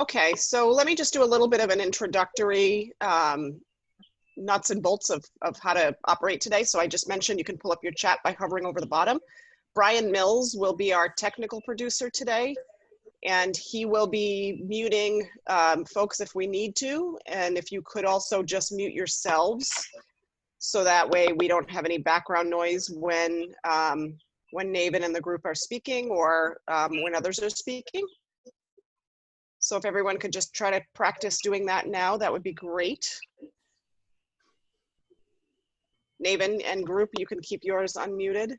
Okay, so let me just do a little bit of an introductory nuts and bolts of how to operate today. So I just mentioned you can pull up your chat by hovering over the bottom. Brian Mills will be our technical producer today, and he will be muting folks if we need to. And if you could also just mute yourselves, so that way we don't have any background noise when Navyn and the group are speaking or when others are speaking. So if everyone could just try to practice doing that now, that would be great. Navyn and group, you can keep yours unmuted.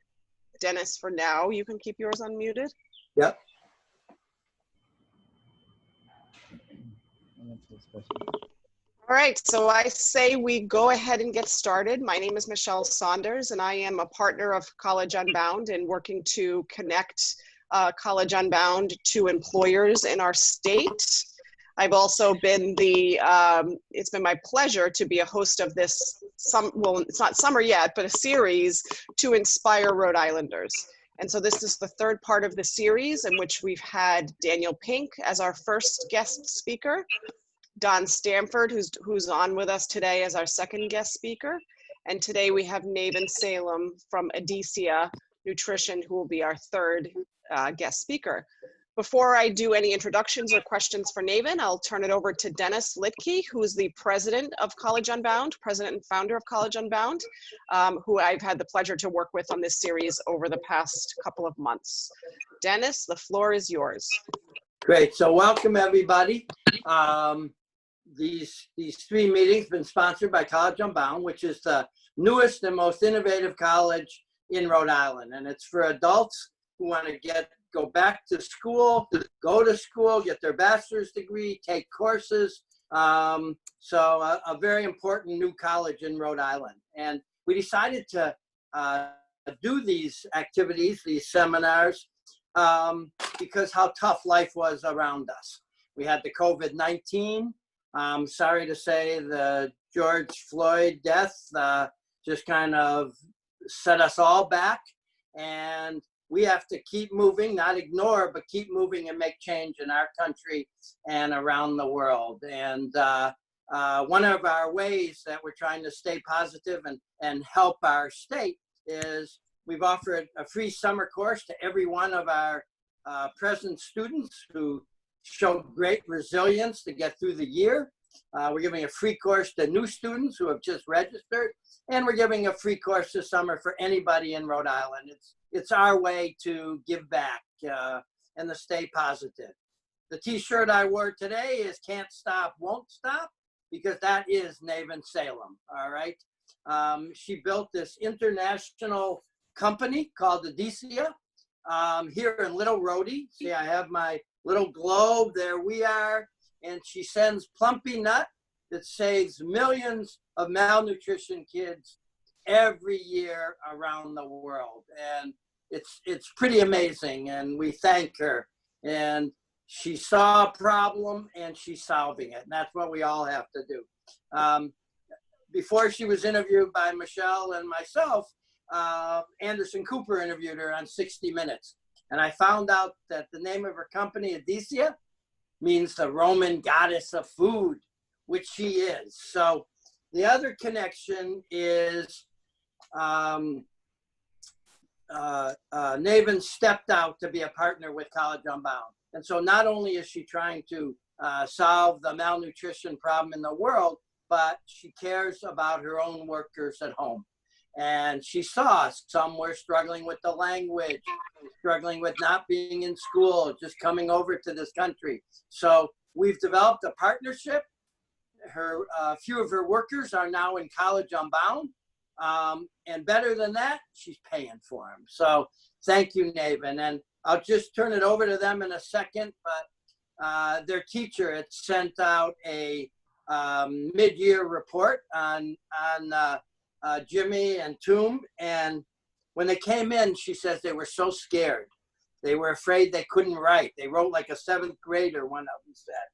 Dennis, for now, you can keep yours unmuted. Yep. All right, so I say we go ahead and get started. My name is Michelle Saunders, and I am a partner of College Unbound and working to connect College Unbound to employers in our state. I've also been it's been my pleasure to be a host of this, well, it's not summer yet, but a series to inspire Rhode Islanders. And so this is the third part of the series in which we've had Daniel Pink as our first guest speaker, Don Stamford, who's on with us today as our second guest speaker. And today we have Navyn Salem from Edesia Nutrition, who will be our third guest speaker. Before I do any introductions or questions for Navyn, I'll turn it over to Dennis Litke, who is the president of College Unbound, president and founder of College Unbound, who I've had the pleasure to work with on this series over the past couple of months. Dennis, the floor is yours. Great. So welcome, everybody. These three meetings have been sponsored by College Unbound, which is the newest and most innovative college in Rhode Island. And it's for adults who want to go back to school, go to school, get their bachelor's degree, take courses. So a very important new college in Rhode Island. And we decided to do these activities, these seminars, because how tough life was around us. We had the COVID-19. Sorry to say the George Floyd death just kind of set us all back. And we have to keep moving, not ignore, but keep moving and make change in our country and around the world. And one of our ways that we're trying to stay positive and help our state is we've offered a free summer course to every one of our present students who showed great resilience to get through the year. We're giving a free course to new students who have just registered, and we're giving a free course this summer for anybody in Rhode Island. It's our way to give back and to stay positive. The t-shirt I wore today is "Can't Stop, Won't Stop," because that is Navyn Salem, all right? She built this international company called Edesia here in Little Rhodey. See, I have my little globe, there we are. And she sends Plumpy'Nut that saves millions of malnutrition kids every year around the world. And it's pretty amazing, and we thank her. And she saw a problem and she's solving it, and that's what we all have to do. Before she was interviewed by Michelle and myself, Anderson Cooper interviewed her on 60 Minutes. And I found out that the name of her company, Edesia, means the Roman goddess of food, which she is. So the other connection is Navyn stepped out to be a partner with College Unbound. And so not only is she trying to solve the malnutrition problem in the world, but she cares about her own workers at home. And she saw some were struggling with the language, struggling with not being in school, just coming over to this country. So we've developed a partnership. A few of her workers are now in College Unbound. And better than that, she's paying for them. So thank you, Navyn. And I'll just turn it over to them in a second, but their teacher had sent out a mid-year report on Jimmy and Toom. And when they came in, she says they were so scared. They were afraid they couldn't write. They wrote like a 7th grader, one of them said.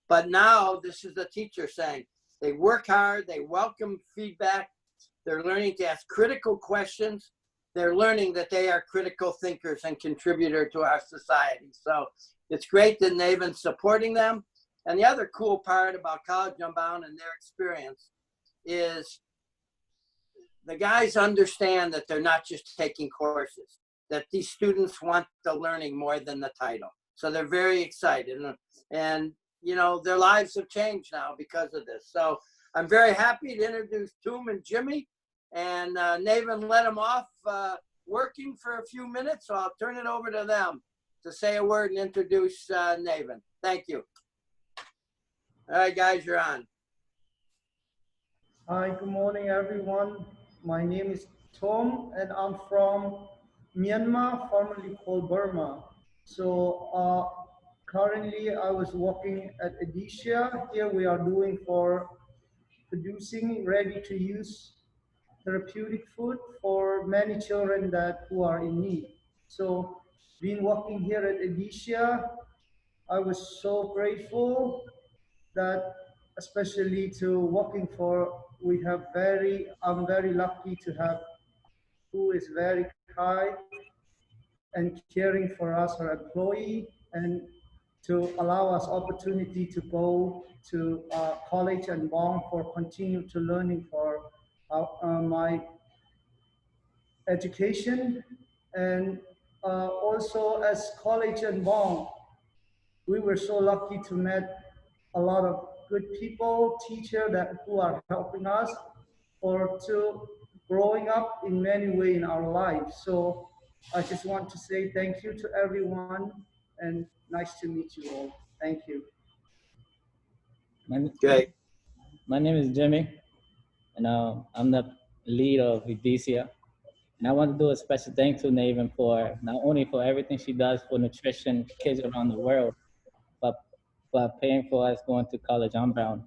But now this is the teacher saying they work hard, they welcome feedback, they're learning to ask critical questions, they're learning that they are critical thinkers and contributor to our society. So it's great that Navyn's supporting them. And the other cool part about College Unbound and their experience is the guys understand that they're not just taking courses, that these students want the learning more than the title. So they're very excited. And you know, their lives have changed now because of this. So I'm very happy to introduce Toom and Jimmy, and Navyn let them off working for a few minutes. So I'll turn it over to them to say a word and introduce Navyn. Thank you. All right, guys, you're on. Hi, good morning, everyone. My name is Tom, and I'm from Myanmar, formerly called Burma. So currently, I was working at Edesia. Here we are doing for producing ready-to-use therapeutic food for many children who are in need. So, being working here at Edesia, I was so grateful that especially to working for, I'm very lucky to have who is very kind and caring for us, our employee, and to allow us opportunity to go to college and Bowne for continue to learning for my education. And also as college and Bowne, we were so lucky to meet a lot of good people, teachers who are helping us or to growing up in many ways in our lives. So I just want to say thank you to everyone and nice to meet you all. Thank you. Okay. My name is Jimmy, and I'm the lead of Edesia. And I want to do a special thanks to Navyn for not only for everything she does for nutrition kids around the world, but paying for us going to college unbound.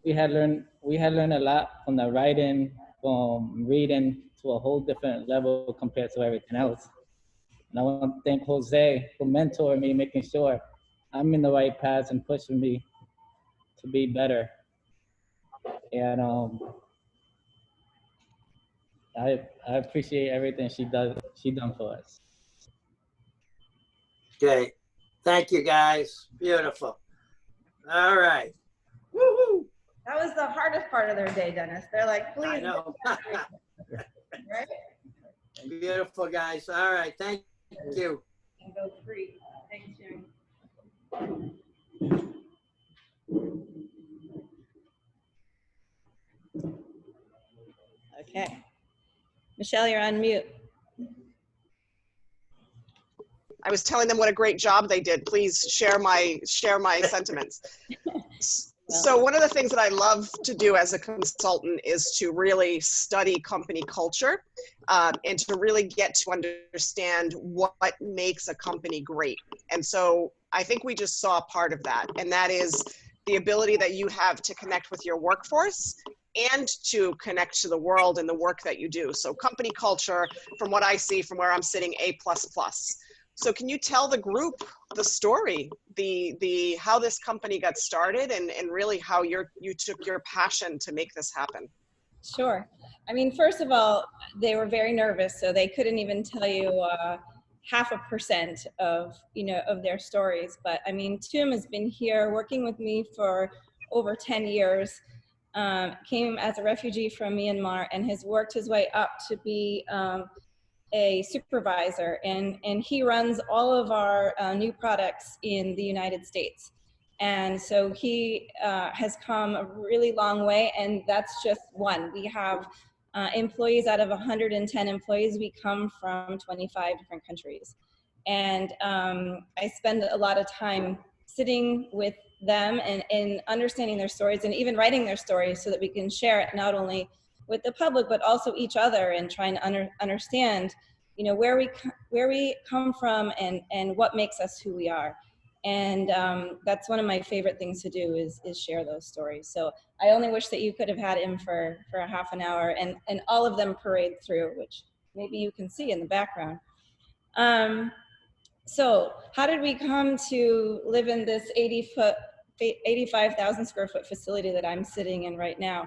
We had learned a lot from the writing, from reading to a whole different level compared to everything else. And I want to thank Jose for mentoring me, making sure I'm in the right path and pushing me to be better. And I appreciate everything she done for us. Okay. Thank you, guys. Beautiful. All right. Woo-hoo. That was the hardest part of their day, Dennis. They're like, please. I know. Right? Beautiful, guys. All right. Thank you. And go free. Thanks, Jimmy. Okay. Michelle, you're on mute. I was telling them what a great job they did. Please share my sentiments. So one of the things that I love to do as a consultant is to really study company culture and to really get to understand what makes a company great. And so I think we just saw a part of that, and that is the ability that you have to connect with your workforce and to connect to the world and the work that you do. So company culture, from what I see from where I'm sitting, A++. So can you tell the group the story, the how this company got started and really how you took your passion to make this happen? Sure. I mean, first of all, they were very nervous, so they couldn't even tell you 0.5% of their stories. But I mean, Toom has been here working with me for over 10 years. Came as a refugee from Myanmar and has worked his way up to be a supervisor, and he runs all of our new products in the United States. And so he has come a really long way, and that's just one. We have employees. Out of 110 employees, we come from 25 different countries. And I spend a lot of time sitting with them and understanding their stories and even writing their stories so that we can share it not only with the public, but also each other, and trying to understand, where we come from and what makes us who we are. And that's one of my favorite things to do is share those stories. So I only wish that you could have had him for a half an hour and all of them parade through, which maybe you can see in the background. So how did we come to live in this 85,000 square foot facility that I'm sitting in right now?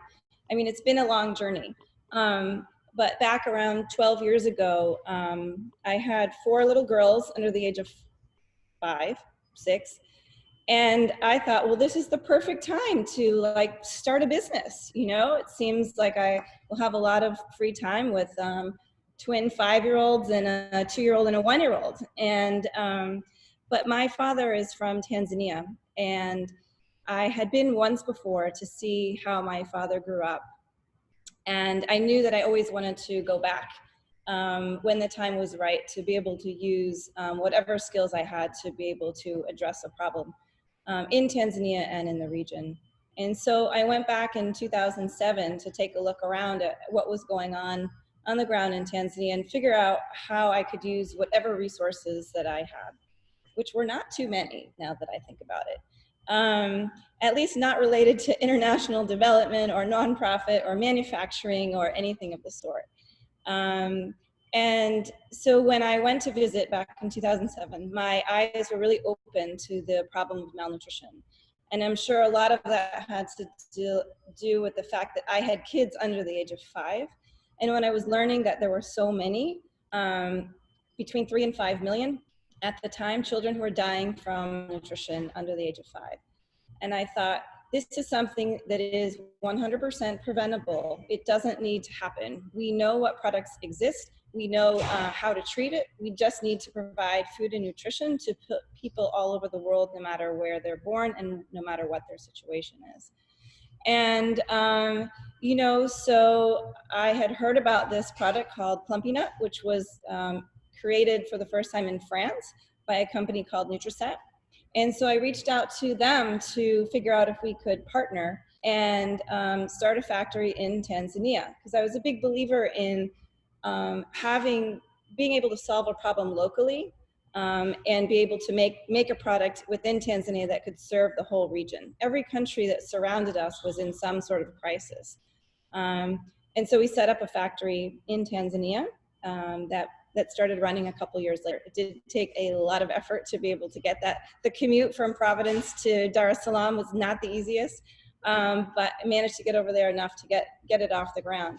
I mean, it's been a long journey. But back around 12 years ago, I had 4 little girls under the age of 5, 6, And I thought, well, this is the perfect time to like start a business. You know, it seems like I will have a lot of free time with twin 5-year-olds and a 2-year-old and a 1-year-old. And, but my father is from Tanzania, and I had been once before to see how my father grew up. And I knew that I always wanted to go back when the time was right to be able to use whatever skills I had to be able to address a problem in Tanzania and in the region. And so I went back in 2007 to take a look around at what was going on the ground in Tanzania and figure out how I could use whatever resources that I had, which were not too many now that I think about it. At least not related to international development or nonprofit or manufacturing or anything of the sort. And so when I went to visit back in 2007, my eyes were really open to the problem of malnutrition. And I'm sure a lot of that had to do with the fact that I had kids under the age of 5. And when I was learning that there were so many, between 3 and 5 million at the time, children who were dying from nutrition under the age of 5. And I thought, this is something that is 100% preventable. It doesn't need to happen. We know what products exist. We know how to treat it. We just need to provide food and nutrition to people all over the world, no matter where they're born and no matter what their situation is. And, you know, so I had heard about this product called Plumpy'Nut, which was created for the first time in France by a company called Nutriset. And so I reached out to them to figure out if we could partner and start a factory in Tanzania, because I was a big believer in being able to solve a problem locally and be able to make a product within Tanzania that could serve the whole region. Every country that surrounded us was in some sort of crisis. And so we set up a factory in Tanzania that started running a couple years later. It did take a lot of effort to be able to get that. The commute from Providence to Dar es Salaam was not the easiest, but I managed to get over there enough to get it off the ground.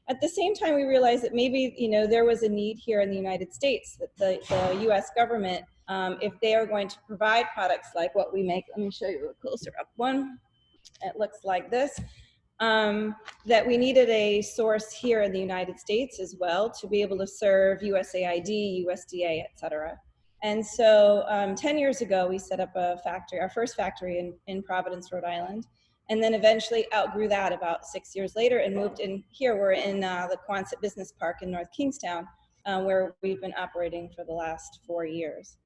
At the same time, we realized that maybe, you know, there was a need here in the United States, that the US government, if they are going to provide products like what we make, let me show you a closer up one. It looks like this. That we needed a source here in the United States as well to be able to serve USAID, USDA, et cetera. And so 10 years ago, we set up a factory, our first factory in Providence, Rhode Island, and then eventually outgrew that about 6 years later and moved in here. We're in the Quonset Business Park in North Kingstown, where we've been operating for the last 4 years.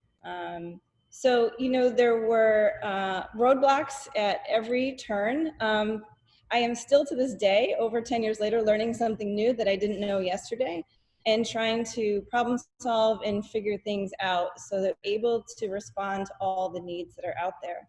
So, you know, there were roadblocks at every turn. I am still to this day, over 10 years later, learning something new that I didn't know yesterday and trying to problem solve and figure things out so that we're able to respond to all the needs that are out there.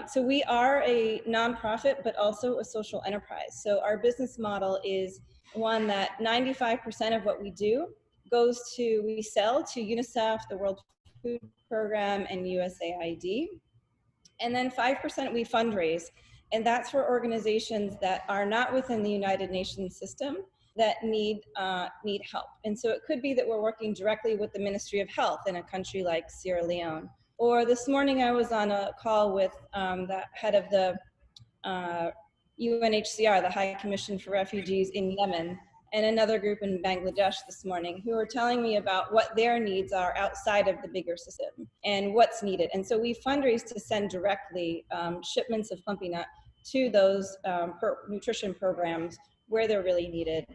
So we are a nonprofit, but also a social enterprise. So our business model is one that 95% of what we do we sell to UNICEF, the World Food Program, and USAID. And then 5% we fundraise. And that's for organizations that are not within the United Nations system that need help. And so it could be that we're working directly with the Ministry of Health in a country like Sierra Leone. Or this morning I was on a call with the head of the UNHCR, the High Commission for Refugees in Yemen, and another group in Bangladesh this morning who are telling me about what their needs are outside of the bigger system and what's needed. And so we fundraise to send directly shipments of Plumpy'Nut to those nutrition programs where they're really needed,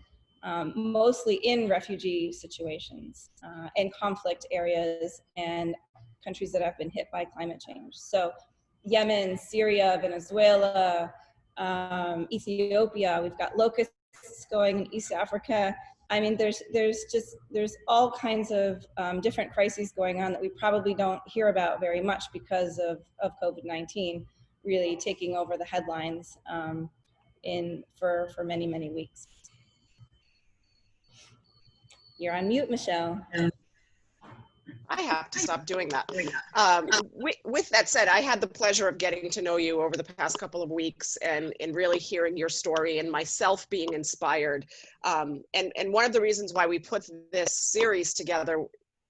mostly in refugee situations and conflict areas and countries that have been hit by climate change. So Yemen, Syria, Venezuela, Ethiopia, we've got locusts going in East Africa. I mean, there's all kinds of different crises going on that we probably don't hear about very much because of COVID-19 really taking over the headlines for many, many weeks. You're on mute, Michelle. I have to stop doing that. With that said, I had the pleasure of getting to know you over the past couple of weeks and really hearing your story and myself being inspired. And one of the reasons why we put this series together,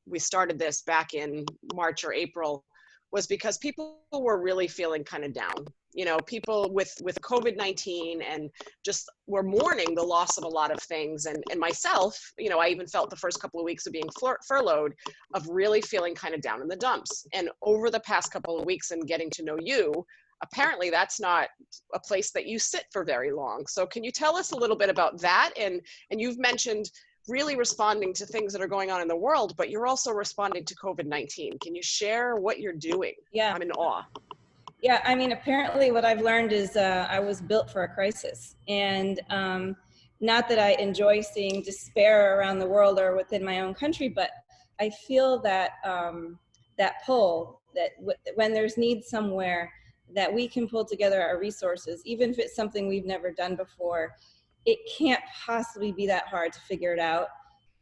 we started this back in March or April, was because people were really feeling kind of down. You know, people with COVID-19 and just were mourning the loss of a lot of things. And myself, you know, I even felt the first couple of weeks of being furloughed of really feeling kind of down in the dumps. And over the past couple of weeks and getting to know you, apparently that's not a place that you sit for very long. So can you tell us a little bit about that? And you've mentioned really responding to things that are going on in the world, but you're also responding to COVID-19. Can you share what you're doing? Yeah. I'm in awe. Yeah, I mean, apparently what I've learned is I was built for a crisis. And not that I enjoy seeing despair around the world or within my own country, but I feel that that pull, that when there's need somewhere, that we can pull together our resources, even if it's something we've never done before. It can't possibly be that hard to figure it out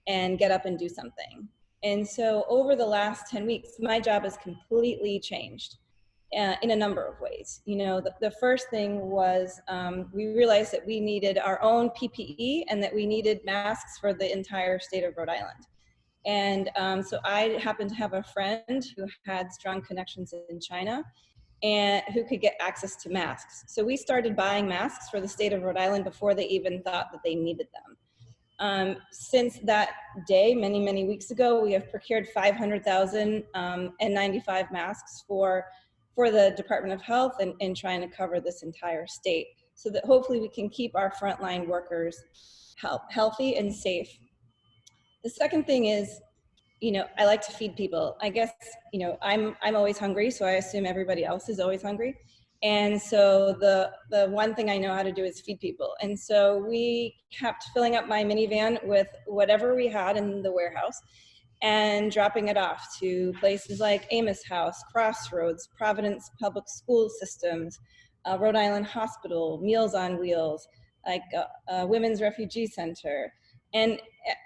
and get up and do something. And so over the last 10 weeks, my job has completely changed. In a number of ways. You know, the first thing was we realized that we needed our own PPE and that we needed masks for the entire state of Rhode Island. And so I happened to have a friend who had strong connections in China and who could get access to masks. So we started buying masks for the state of Rhode Island before they even thought that they needed them. Since that day, many, many weeks ago, we have procured 500,000 N95 masks for the Department of Health and trying to cover this entire state so that hopefully we can keep our frontline workers healthy and safe. The second thing is, you know, I like to feed people. I guess, you know, I'm always hungry, so I assume everybody else is always hungry. And so the one thing I know how to do is feed people. And so we kept filling up my minivan with whatever we had in the warehouse and dropping it off to places like Amos House, Crossroads, Providence Public School Systems, Rhode Island Hospital, Meals on Wheels, like Women's Refugee Center, and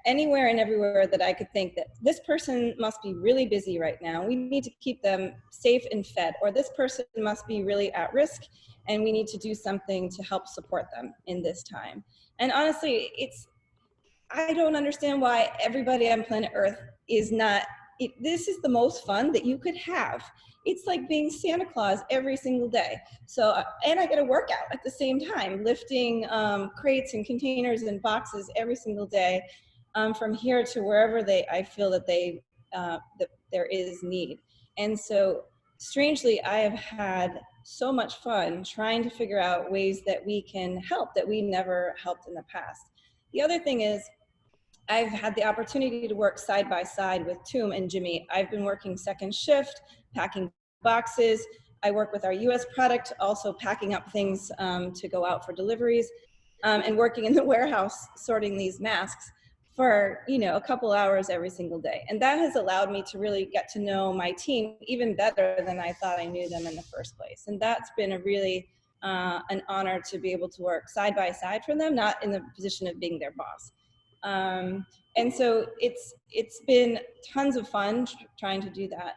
anywhere and everywhere that I could think that this person must be really busy right now. We need to keep them safe and fed, or this person must be really at risk and we need to do something to help support them in this time. And honestly, I don't understand why everybody on planet Earth is not, this is the most fun that you could have. It's like being Santa Claus every single day. So, and I get a workout at the same time, lifting crates and containers and boxes every single day from here to wherever I feel that that there is need. And so strangely, I have had so much fun trying to figure out ways that we can help that we never helped in the past. The other thing is, I've had the opportunity to work side by side with Toom and Jimmy. I've been working second shift, packing boxes. I work with our US product, also packing up things to go out for deliveries, and working in the warehouse sorting these masks for, you know, a couple hours every single day. And that has allowed me to really get to know my team even better than I thought I knew them in the first place. And that's been a really an honor to be able to work side by side for them, not in the position of being their boss. And so it's been tons of fun trying to do that.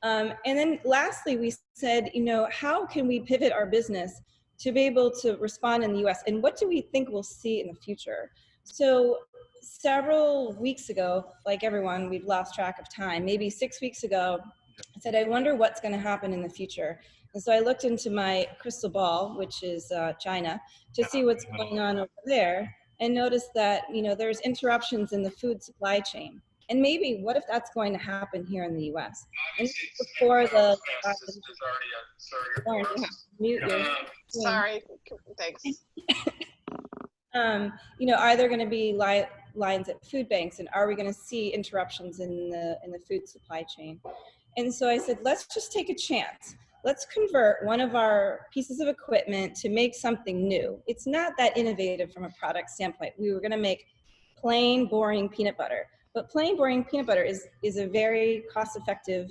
And then lastly, we said, you know, how can we pivot our business to be able to respond in the US? And what do we think we'll see in the future? So several weeks ago, like everyone, we've lost track of time. Maybe 6 weeks ago, I said, I wonder what's going to happen in the future. And so I looked into my crystal ball, which is China, to see what's going on over there, and noticed that, you know, there's interruptions in the food supply chain. And maybe what if that's going to happen here in the US? And before the mute your sorry, thanks. You know, are there going to be lines at food banks, and are we going to see interruptions in the food supply chain? And so I said, let's just take a chance. Let's convert one of our pieces of equipment to make something new. It's not that innovative from a product standpoint. We were going to make plain, boring peanut butter. But plain, boring peanut butter is a very cost-effective,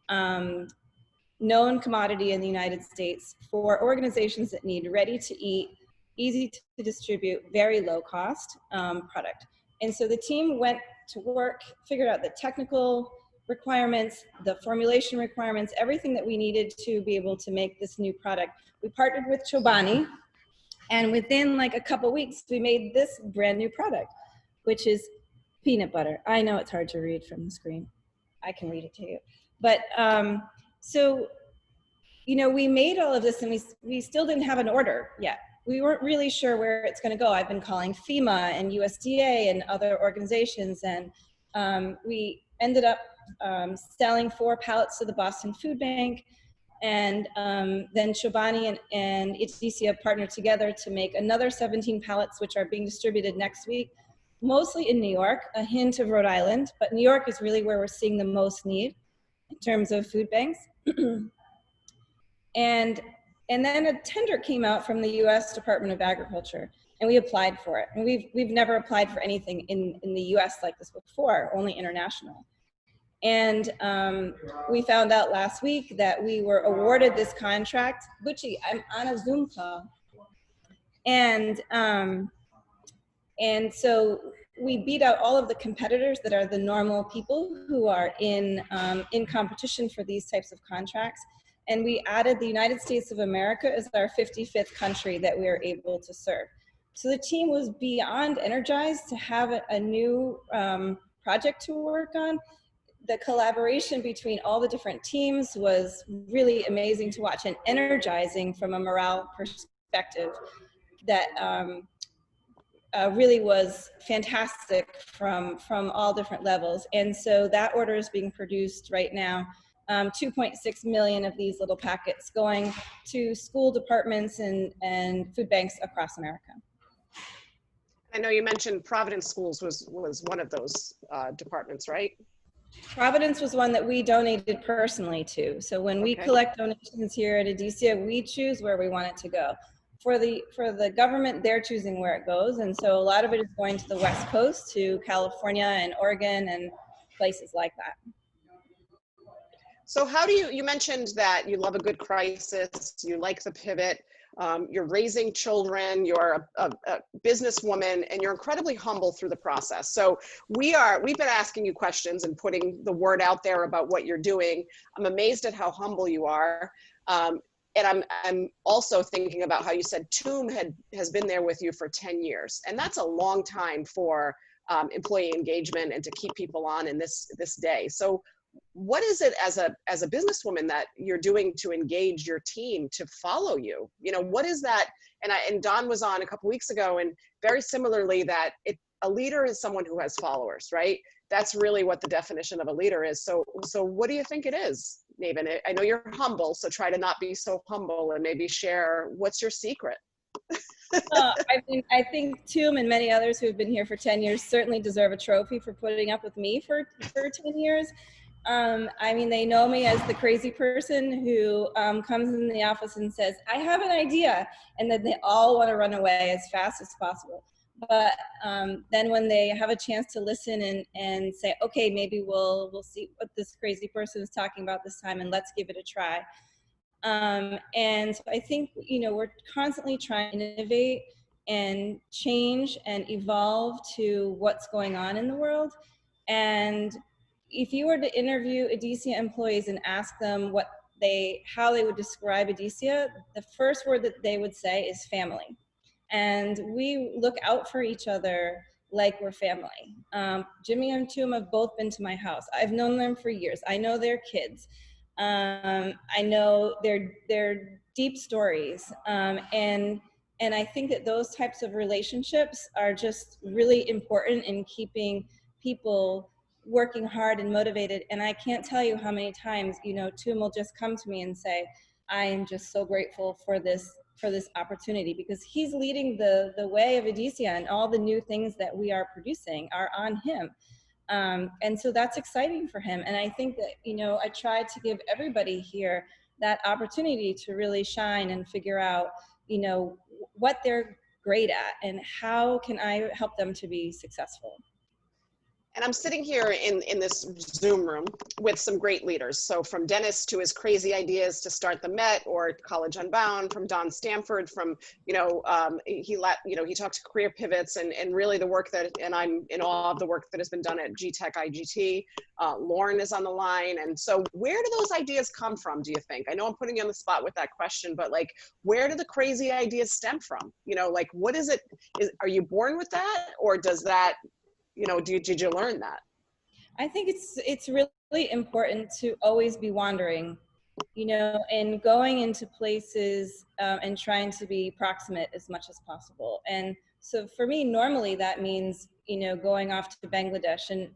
known commodity in the United States for organizations that need ready-to-eat, easy to distribute, very low-cost product. And so the team went to work, figured out the technical requirements, the formulation requirements, everything that we needed to be able to make this new product. We partnered with Chobani, and within like a couple weeks, we made this brand new product, which is peanut butter. I know it's hard to read from the screen. I can read it to you. But So, you know, we made all of this and we still didn't have an order yet. We weren't really sure where it's going to go. I've been calling FEMA and USDA and other organizations, and we ended up selling 4 pallets to the Boston Food Bank. And then Chobani and Edesia partnered together to make another 17 pallets, which are being distributed next week, mostly in New York, a hint of Rhode Island, but New York is really where we're seeing the most need in terms of food banks. And then a tender came out from the U.S. Department of Agriculture, and we applied for it. And we've never applied for anything in the U.S. like this before, only international. And we found out last week that we were awarded this contract. Butchie, I'm on a Zoom call. And so we beat out all of the competitors that are the normal people who are in competition for these types of contracts. And we added the United States of America as our 55th country that we are able to serve. So the team was beyond energized to have a new project to work on. The collaboration between all the different teams was really amazing to watch and energizing from a morale perspective. That really was fantastic from all different levels. And so that order is being produced right now. 2.6 million of these little packets going to school departments and food banks across America. I know you mentioned Providence Schools was one of those departments, right? Providence was one that we donated personally to. So when we collect donations here at Edesia, we choose where we want it to go. For the government, they're choosing where it goes. And so a lot of it is going to the West Coast, to California and Oregon and places like that. So how do you mentioned that you love a good crisis, you like the pivot, you're raising children, you're a businesswoman, and you're incredibly humble through the process. So we've been asking you questions and putting the word out there about what you're doing. I'm amazed at how humble you are. And I'm also thinking about how you said TUM has been there with you for 10 years. And that's a long time for employee engagement and to keep people on in this day. So what is it as a businesswoman that you're doing to engage your team to follow you? You know, what is that? And Don was on a couple weeks ago, and very similarly that a leader is someone who has followers, right? That's really what the definition of a leader is. So what do you think it is, Navyn? I know you're humble, so try to not be so humble and maybe share what's your secret. I think TUM and many others who have been here for 10 years certainly deserve a trophy for putting up with me for 10 years. I mean, they know me as the crazy person who comes in the office and says, I have an idea, and then they all want to run away as fast as possible. But then when they have a chance to listen and say, okay, maybe we'll see what this crazy person is talking about this time, and let's give it a try. And so I think, you know, we're constantly trying to innovate and change and evolve to what's going on in the world. And if you were to interview Edesia employees and ask them how they would describe Edesia, the first word that they would say is family. And we look out for each other like we're family. Jimmy and TUM have both been to my house. I've known them for years. I know their kids. I know their deep stories. And I think that those types of relationships are just really important in keeping people working hard and motivated. And I can't tell you how many times, you know, TUM will just come to me and say, I am just so grateful for this opportunity, because he's leading the way of Edesia, and all the new things that we are producing are on him. And so that's exciting for him. And I think that, you know, I try to give everybody here that opportunity to really shine and figure out, you know, what they're great at and how can I help them to be successful. And I'm sitting here in this Zoom room with some great leaders. So from Dennis to his crazy ideas to start the Met or College Unbound, from Don Stanford, from, you know, he talked to career pivots and really the work that, and I'm in awe of the work that has been done at GTech IGT. Lauren is on the line. And so where do those ideas come from, do you think? I know I'm putting you on the spot with that question, but like, where do the crazy ideas stem from? You know, like, what is it? Are you born with that, or does that, you know, did you learn that? I think it's really important to always be wondering and going into places and trying to be proximate as much as possible. And so for me, normally that means, going off to Bangladesh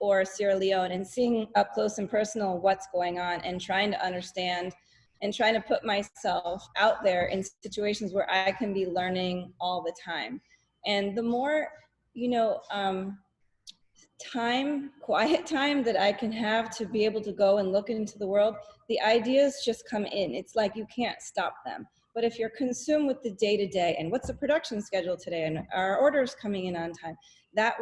or Sierra Leone and seeing up close and personal what's going on and trying to understand and trying to put myself out there in situations where I can be learning all the time. And the more, quiet time that I can have to be able to go and look into the world, the ideas just come in. It's like you can't stop them. But if you're consumed with the day-to-day and what's the production schedule today and are orders coming in on time, that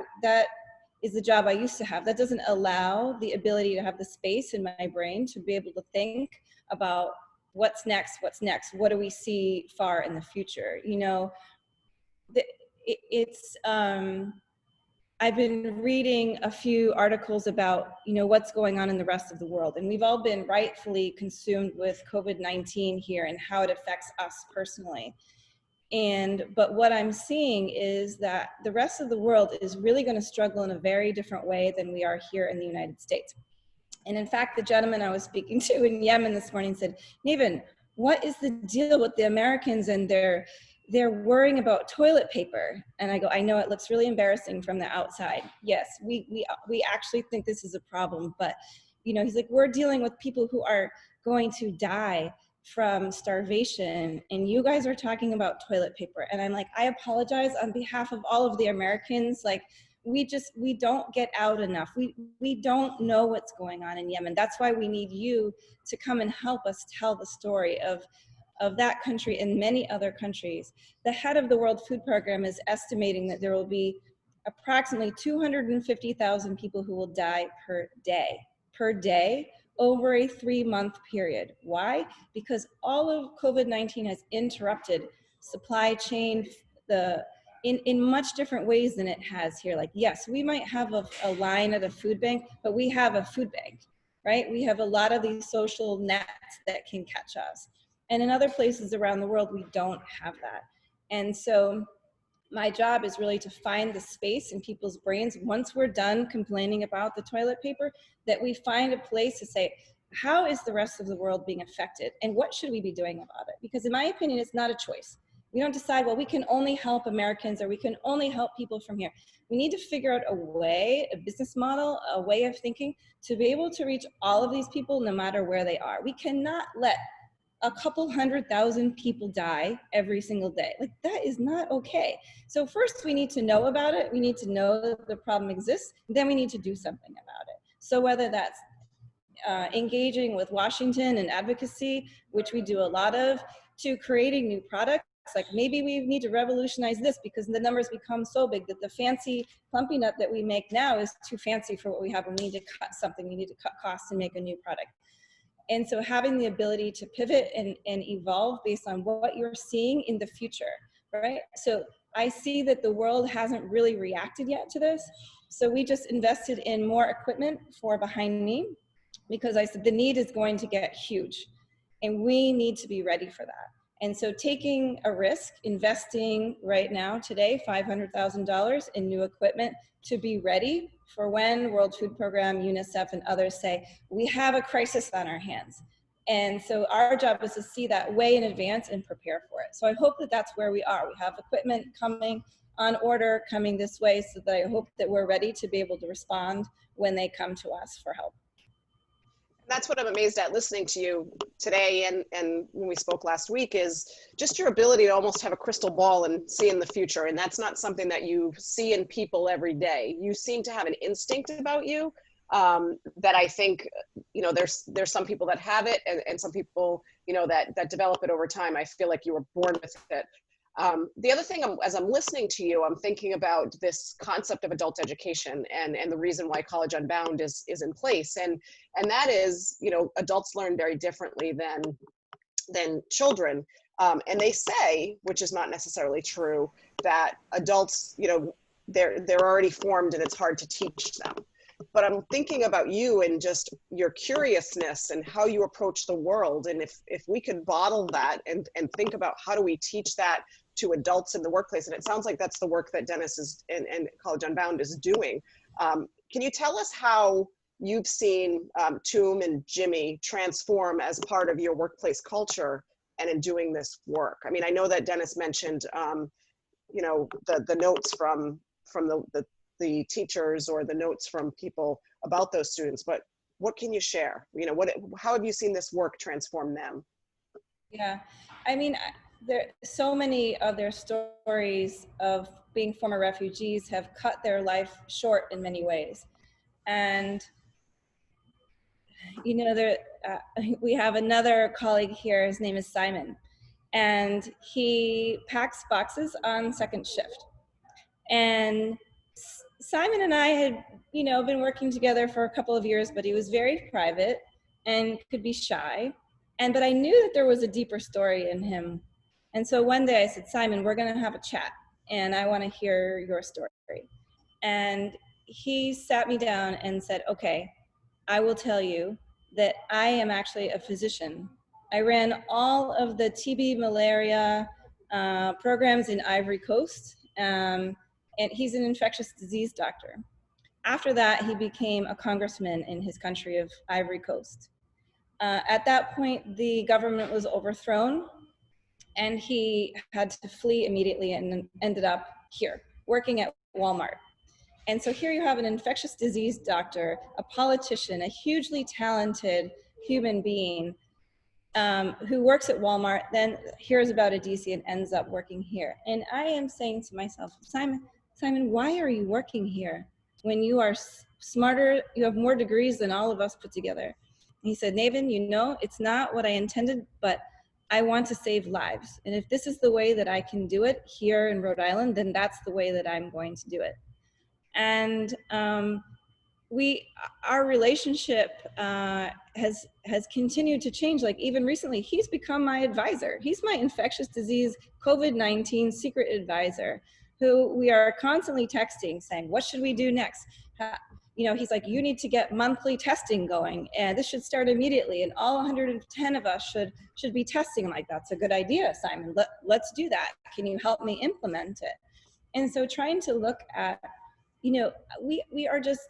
is the job I used to have. That doesn't allow the ability to have the space in my brain to be able to think about what's next, what do we see far in the future. I've been reading a few articles about, what's going on in the rest of the world. And we've all been rightfully consumed with COVID-19 here and how it affects us personally. But what I'm seeing is that the rest of the world is really going to struggle in a very different way than we are here in the United States. And in fact, the gentleman I was speaking to in Yemen this morning said, Navyn, what is the deal with the Americans and they're worrying about toilet paper? And I go, I know it looks really embarrassing from the outside. Yes, we actually think this is a problem, but he's like, we're dealing with people who are going to die from starvation, and you guys are talking about toilet paper. And I'm like, I apologize on behalf of all of the Americans. Like, we don't get out enough. We don't know what's going on in Yemen. That's why we need you to come and help us tell the story of that country and many other countries. The head of the World Food Program is estimating that there will be approximately 250,000 people who will die per day over a 3-month period. Why? Because all of COVID-19 has interrupted supply chain in much different ways than it has here. Like, yes, we might have a line at a food bank, but we have a food bank, right? We have a lot of these social nets that can catch us. And in other places around the world, we don't have that. And so my job is really to find the space in people's brains, once we're done complaining about the toilet paper, that we find a place to say, how is the rest of the world being affected? And what should we be doing about it? Because in my opinion, it's not a choice. We don't decide, well, we can only help Americans or we can only help people from here. We need to figure out a way, a business model, a way of thinking to be able to reach all of these people no matter where they are. We cannot let a couple 100,000 people die every single day. Like, that is not okay. So first we need to know about it. We need to know that the problem exists. Then we need to do something about it. So whether that's engaging with Washington and advocacy, which we do a lot of, to creating new products, like maybe we need to revolutionize this because the numbers become so big that the fancy Plumpy'Nut that we make now is too fancy for what we have. We need to cut something. We need to cut costs and make a new product. And so having the ability to pivot and evolve based on what you're seeing in the future, right? So I see that the world hasn't really reacted yet to this. So we just invested in more equipment for behind me because I said the need is going to get huge and we need to be ready for that. And so taking a risk, investing right now, today, $500,000 in new equipment to be ready for when World Food Program, UNICEF, and others say, we have a crisis on our hands. And so our job is to see that way in advance and prepare for it. So I hope that that's where we are. We have equipment coming on order, coming this way, so that I hope that we're ready to be able to respond when they come to us for help. That's what I'm amazed at listening to you today and when we spoke last week is just your ability to almost have a crystal ball and see in the future. And that's not something that you see in people every day. You seem to have an instinct about you that I think, there's some people that have it and some people, that develop it over time. I feel like you were born with it. The other thing, as I'm listening to you, I'm thinking about this concept of adult education and the reason why College Unbound is in place. And that is, adults learn very differently than children. And they say, which is not necessarily true, that adults, they're already formed and it's hard to teach them. But I'm thinking about you and just your curiousness and how you approach the world. And if we could bottle that and think about how do we teach that to adults in the workplace, and it sounds like that's the work that Dennis is and College Unbound is doing. Can you tell us how you've seen Toom and Jimmy transform as part of your workplace culture and in doing this work. I mean, I know that Dennis mentioned, you know, the notes from the teachers or the notes from people about those students, but what can you share? You know, how have you seen this work transform them? Yeah, I mean, there so many of their stories of being former refugees have cut their life short in many ways. And, you know, we have another colleague here, his name is Simon, and he packs boxes on second shift. And Simon and I had, you know, been working together for a couple of years, but he was very private and could be shy. But I knew that there was a deeper story in him. And so one day I said, Simon, we're going to have a chat and I want to hear your story. And he sat me down and said, okay, I will tell you that I am actually a physician. I ran all of the TB malaria programs in Ivory Coast. And he's an infectious disease doctor. After that, he became a congressman in his country of Ivory Coast. At that point, the government was overthrown and he had to flee immediately and ended up here, working at Walmart. And so here you have an infectious disease doctor, a politician, a hugely talented human being who works at Walmart, then hears about Edesia and ends up working here. And I am saying to myself, Simon, why are you working here when you are smarter, you have more degrees than all of us put together? And he said, Navyn, you know, it's not what I intended, but I want to save lives. And if this is the way that I can do it here in Rhode Island, then that's the way that I'm going to do it. And our relationship has continued to change. Like even recently, he's become my advisor. He's my infectious disease COVID-19 secret advisor, who we are constantly texting saying, what should we do next? You know, he's like, you need to get monthly testing going and this should start immediately. And all 110 of us should be testing. I'm like, that's a good idea, Simon. Let's do that. Can you help me implement it? And so trying to look at, you know, we are just,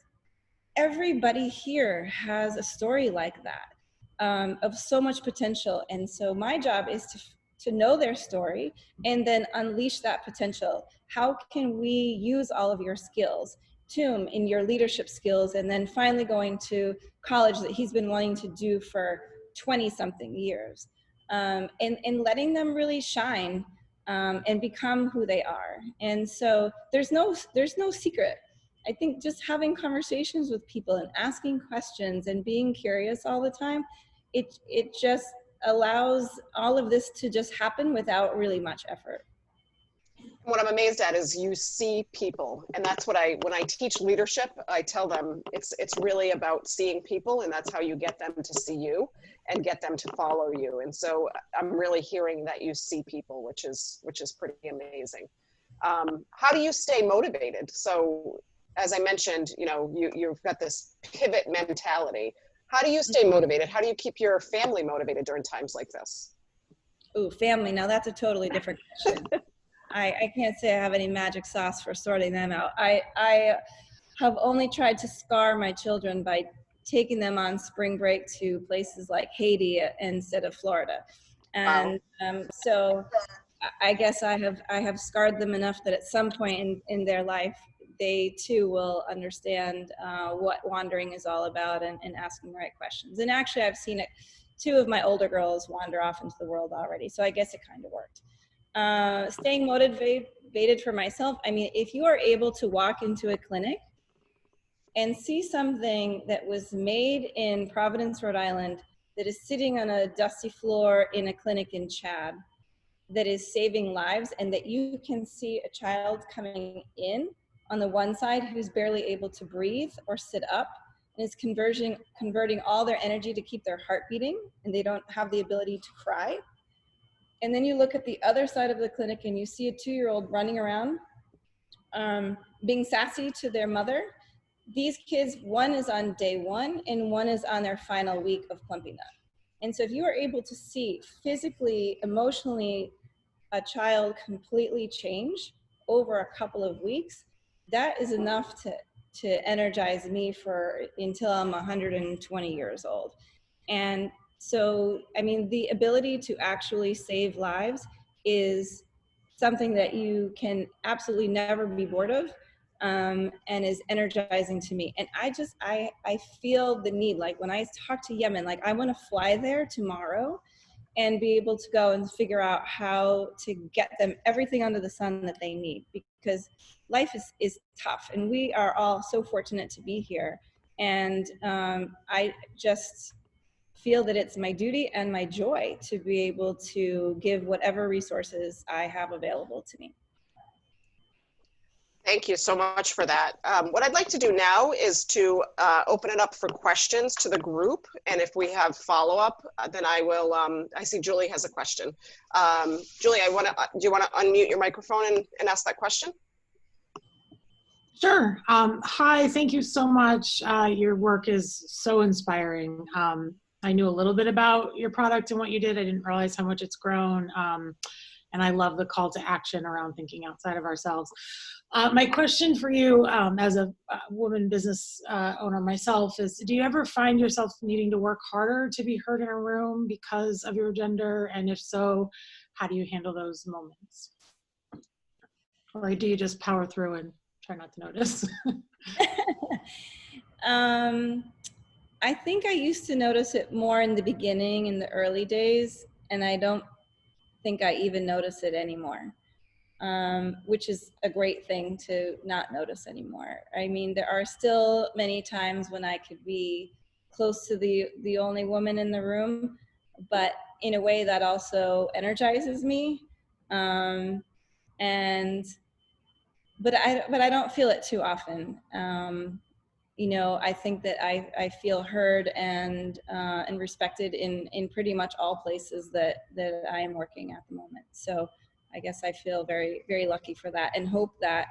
everybody here has a story like that of so much potential. And so my job is to know their story and then unleash that potential. How can we use all of your skills, Toom, in your leadership skills, and then finally going to college that he's been wanting to do for 20 something years, and letting them really shine and become who they are. And so there's no secret. I think just having conversations with people and asking questions and being curious all the time, it just allows all of this to just happen without really much effort. What I'm amazed at is you see people, and that's what when I teach leadership, I tell them it's really about seeing people, and that's how you get them to see you and get them to follow you. And so I'm really hearing that you see people, which is pretty amazing. How do you stay motivated? So as I mentioned, you know, you've got this pivot mentality. How do you stay motivated? How do you keep your family motivated during times like this? Ooh, family, now that's a totally different question. I can't say I have any magic sauce for sorting them out. I have only tried to scar my children by taking them on spring break to places like Haiti instead of Florida. And so I guess I have scarred them enough that at some point in their life, they too will understand what wandering is all about and asking the right questions. And actually I've seen it, 2 of my older girls wander off into the world already. So I guess it kind of worked. Staying motivated for myself. I mean, if you are able to walk into a clinic and see something that was made in Providence, Rhode Island, that is sitting on a dusty floor in a clinic in Chad, that is saving lives, and that you can see a child coming in on the one side who's barely able to breathe or sit up, and is converting all their energy to keep their heart beating, and they don't have the ability to cry. And then you look at the other side of the clinic and you see a 2-year-old running around, being sassy to their mother. These kids, one is on day 1 and one is on their final week of Plumpy'Nut. And so if you are able to see physically, emotionally, a child completely change over a couple of weeks, that is enough to energize me for until I'm 120 years old. And so, I mean, the ability to actually save lives is something that you can absolutely never be bored of, and is energizing to me. And I feel the need, like when I talk to Yemen, like I want to fly there tomorrow and be able to go and figure out how to get them everything under the sun that they need, because life is tough, and we are all so fortunate to be here. And I just feel that it's my duty and my joy to be able to give whatever resources I have available to me. Thank you so much for that. What I'd like to do now is to open it up for questions to the group. And if we have follow-up, then I will, I see Julie has a question. Julie, do you want to unmute your microphone and ask that question? Sure. Hi, thank you so much. Your work is so inspiring. I knew a little bit about your product and what you did. I didn't realize how much it's grown. And I love the call to action around thinking outside of ourselves. My question for you, as a woman business owner myself, is do you ever find yourself needing to work harder to be heard in a room because of your gender? And if so, how do you handle those moments? Or do you just power through and try not to notice? I think I used to notice it more in the beginning, in the early days, and I don't think I even notice it anymore, which is a great thing to not notice anymore. I mean, there are still many times when I could be close to the only woman in the room, but in a way that also energizes me. But I don't feel it too often. You know, I think that I feel heard and respected in pretty much all places that I am working at the moment. So I guess I feel very, very lucky for that, and hope that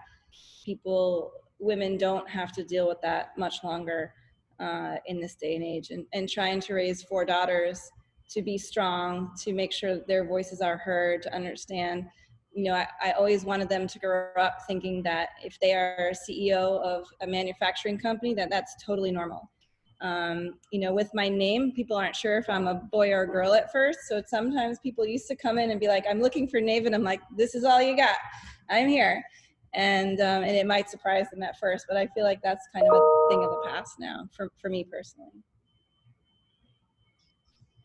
women don't have to deal with that much longer in this day and age, and trying to raise 4 daughters to be strong, to make sure their voices are heard, to understand. You know, I always wanted them to grow up thinking that if they are CEO of a manufacturing company, that's totally normal. You know, with my name, people aren't sure if I'm a boy or a girl at first. So sometimes people used to come in and be like, I'm looking for Navyn. I'm like, this is all you got. I'm here. And it might surprise them at first, but I feel like that's kind of a thing of the past now for me personally.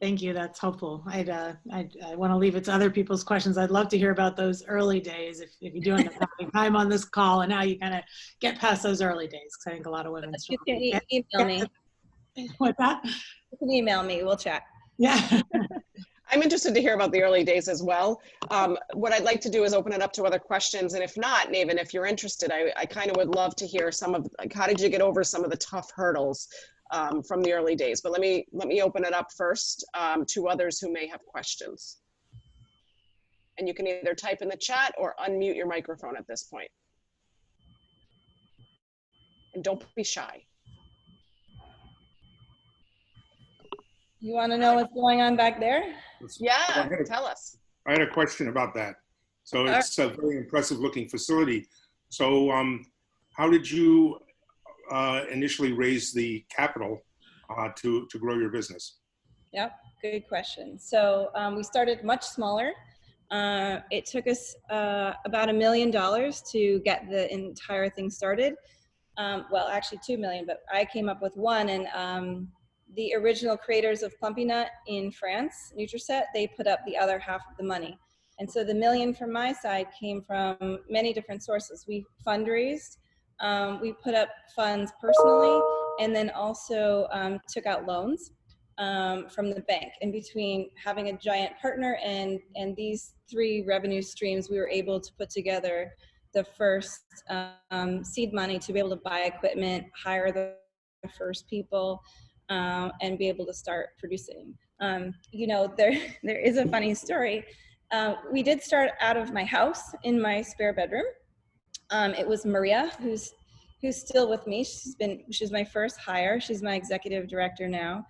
Thank you. That's helpful. I want to leave it to other people's questions. I'd love to hear about those early days if you do end up having time on this call, and how you kind of get past those early days, because I think a lot of women You can email me. What's that? You can email me. We'll chat. Yeah. I'm interested to hear about the early days as well. What I'd like to do is open it up to other questions. And if not, Navyn, if you're interested, I kind of would love to hear some of, like, how did you get over some of the tough hurdles from the early days? But let me open it up first to others who may have questions. And you can either type in the chat or unmute your microphone at this point. And don't be shy. You want to know what's going on back there? Yeah, tell us. I had a question about that. So it's a very impressive looking facility. So how did you initially raise the capital to grow your business? Yep, good question. So we started much smaller. It took us about $1 million to get the entire thing started. Well, actually 2 million, but I came up with one. And the original creators of Plumpy'Nut in France, Nutriset, they put up the other half of the money. And so the $1 million from my side came from many different sources. We fundraised, we put up funds personally, and then also took out loans from the bank. In between having a giant partner and these 3 revenue streams, we were able to put together the first seed money to be able to buy equipment, hire the first people, and be able to start producing. You know, there is a funny story. We did start out of my house in my spare bedroom. It was Maria, who's still with me. She's my first hire. She's my executive director now.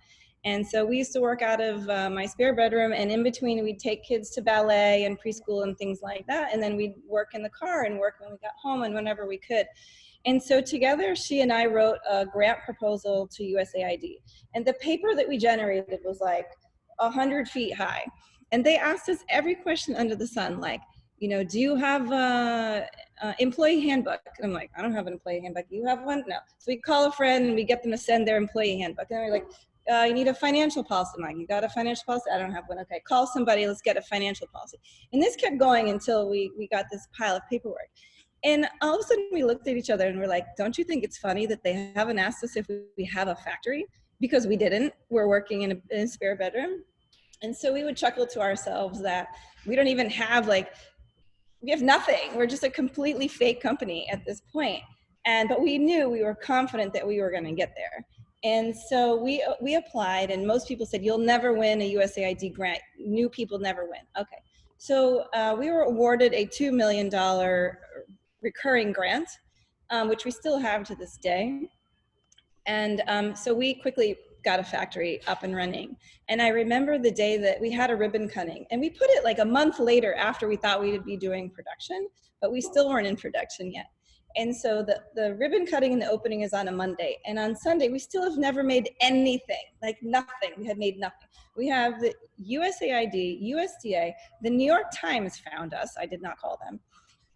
And so we used to work out of my spare bedroom, and in between we'd take kids to ballet and preschool and things like that. And then we'd work in the car and work when we got home and whenever we could. And so together, she and I wrote a grant proposal to USAID. And the paper that we generated was like 100 feet high. And they asked us every question under the sun, like, you know, do you have a employee handbook? And I'm like, I don't have an employee handbook. You have one? No. So we call a friend and we get them to send their employee handbook. And they're like, you need a financial policy. I'm like, you got a financial policy? I don't have one. Okay, call somebody, let's get a financial policy. And this kept going until we got this pile of paperwork. And all of a sudden we looked at each other and we're like, don't you think it's funny that they haven't asked us if we have a factory? Because we didn't. We're working in a spare bedroom. And so we would chuckle to ourselves that we don't even have we have nothing. We're just a completely fake company at this point. But we knew, we were confident that we were going to get there. And so we applied, and most people said, you'll never win a USAID grant. New people never win. Okay. So we were awarded a $2 million recurring grant, which we still have to this day. And so we quickly got a factory up and running. And I remember the day that we had a ribbon cutting, and we put it like a month later after we thought we would be doing production, but we still weren't in production yet. And so the ribbon cutting and the opening is on a Monday. And on Sunday, we still have never made anything, like nothing. We had made nothing. We have the USAID, USDA, the New York Times found us. I did not call them.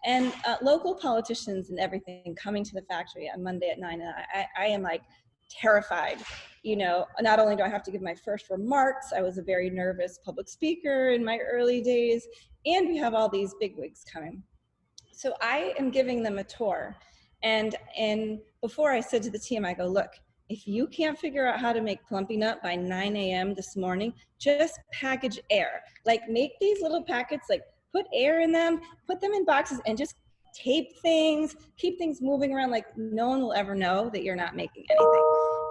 And local politicians and everything coming to the factory on Monday at 9. And I am like terrified. You know, not only do I have to give my first remarks, I was a very nervous public speaker in my early days, and we have all these bigwigs coming. So I am giving them a tour. And before I said to the team, I go, look, if you can't figure out how to make Plumpy'Nut by 9 a.m. this morning, just package air. Like make these little packets, like put air in them, put them in boxes, and just tape things, keep things moving around. Like no one will ever know that you're not making anything.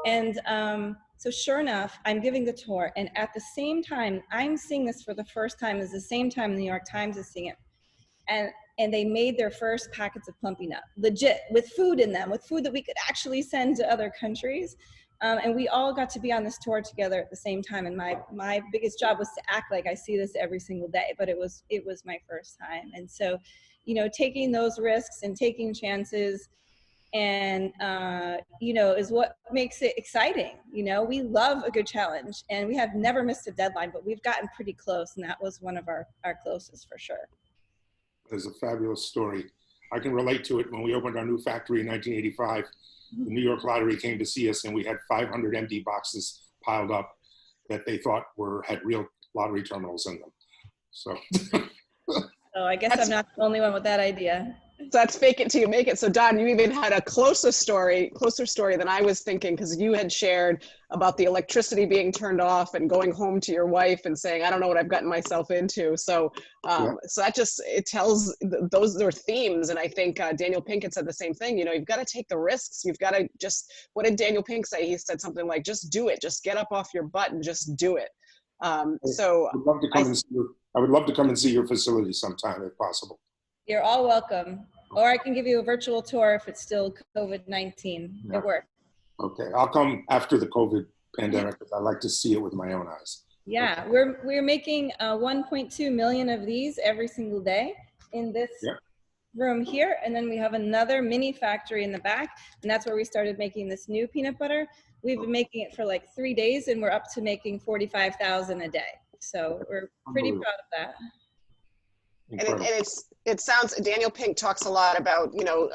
And so sure enough, I'm giving the tour. And at the same time, I'm seeing this for the first time, is the same time the New York Times is seeing it. And they made their first packets of Plumpy'Nut, legit, with food in them, with food that we could actually send to other countries. And we all got to be on this tour together at the same time. And my biggest job was to act like I see this every single day, but it was my first time. And so, you know, taking those risks and taking chances and, you know, is what makes it exciting. You know, we love a good challenge, and we have never missed a deadline, but we've gotten pretty close, and that was one of our closest for sure. There's a fabulous story. I can relate to it. When we opened our new factory in 1985, the New York Lottery came to see us, and we had 500 empty boxes piled up that they thought had real lottery terminals in them. So. Oh, I guess I'm not the only one with that idea. So that's fake it till you make it. So Don, you even had a closer story than I was thinking, because you had shared about the electricity being turned off and going home to your wife and saying, I don't know what I've gotten myself into. So, so that just, it tells, those are themes. And I think Daniel Pink had said the same thing. You know, you've got to take the risks. You've got to just, what did Daniel Pink say? He said something like, just do it. Just get up off your butt and just do it. So I would love to come and see your facility sometime if possible. You're all welcome. Or I can give you a virtual tour if it's still COVID-19. Yeah. It works. Okay, I'll come after the COVID pandemic because I like to see it with my own eyes. Yeah, okay. We're making 1.2 million of these every single day in this room here. And then we have another mini factory in the back. And that's where we started making this new peanut butter. We've been making it for like 3 days, and we're up to making 45,000 a day. So we're pretty proud of that. And it sounds, Daniel Pink talks a lot about, you know,